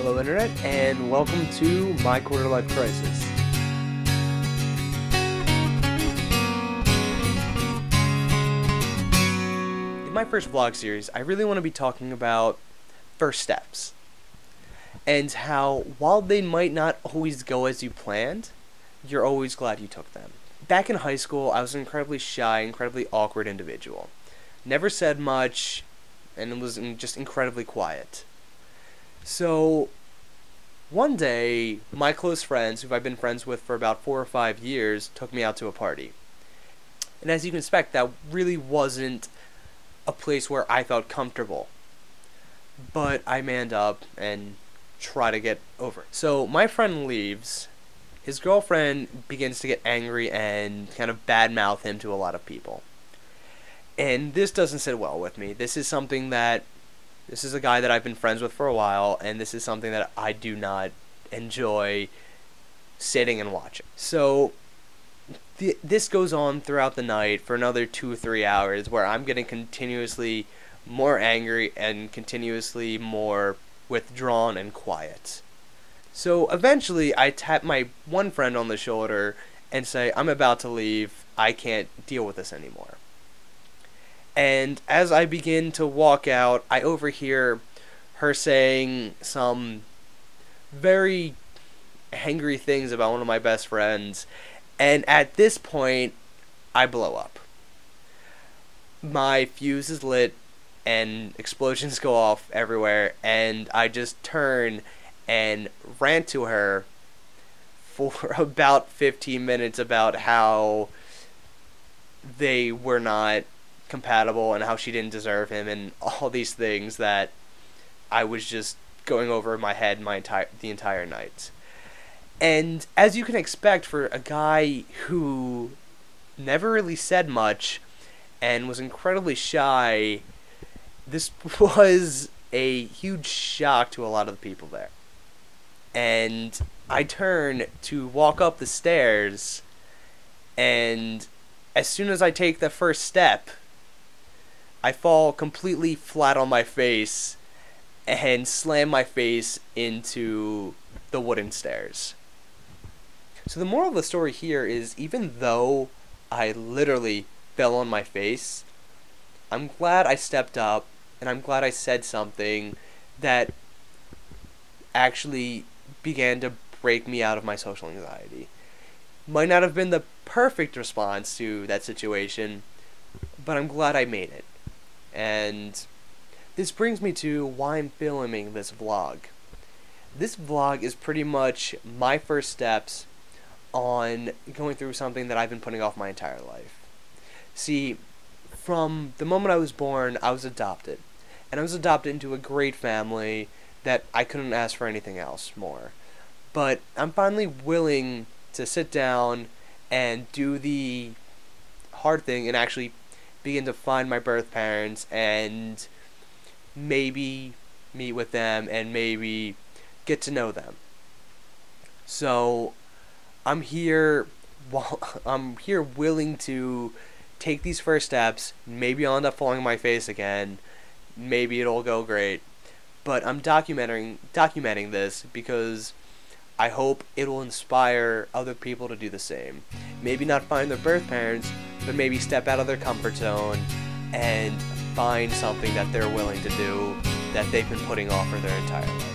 Hello Internet, and welcome to My Quarter Life Crisis. In my first vlog series, I really want to be talking about first steps, and how, while they might not always go as you planned, you're always glad you took them. Back in high school, I was an incredibly shy, incredibly awkward individual. Never said much, and was just incredibly quiet. So, one day, my close friends, who I've been friends with for about 4 or 5 years, took me out to a party. And as you can expect, that really wasn't a place where I felt comfortable. But I manned up and try to get over it. So, my friend leaves. His girlfriend begins to get angry and kind of badmouth him to a lot of people. And this doesn't sit well with me. This is a guy that I've been friends with for a while, and this is something that I do not enjoy sitting and watching. So, this goes on throughout the night for another 2 or 3 hours, where I'm getting continuously more angry and continuously more withdrawn and quiet. So, eventually, I tap my one friend on the shoulder and say, "I'm about to leave. I can't deal with this anymore." And as I begin to walk out, I overhear her saying some very angry things about one of my best friends. And at this point, I blow up. My fuse is lit, and explosions go off everywhere, and I just turn and rant to her for about 15 minutes about how they were not compatible and how she didn't deserve him and all these things that I was just going over in my head the entire night. And as you can expect, for a guy who never really said much and was incredibly shy, this was a huge shock to a lot of the people there. And I turn to walk up the stairs, and as soon as I take the first step, I fall completely flat on my face and slam my face into the wooden stairs. So the moral of the story here is, even though I literally fell on my face, I'm glad I stepped up, and I'm glad I said something that actually began to break me out of my social anxiety. Might not have been the perfect response to that situation, but I'm glad I made it. And this brings me to why I'm filming this vlog. This vlog is pretty much my first steps on going through something that I've been putting off my entire life. See, from the moment I was born, I was adopted. And I was adopted into a great family that I couldn't ask for anything else more. But I'm finally willing to sit down and do the hard thing and actually begin to find my birth parents and maybe meet with them and maybe get to know them. So I'm here willing to take these first steps. Maybe I'll end up falling on my face again. Maybe it'll go great. But I'm documenting this because I hope it'll inspire other people to do the same. Maybe not find their birth parents, but maybe step out of their comfort zone and find something that they're willing to do that they've been putting off for their entire life.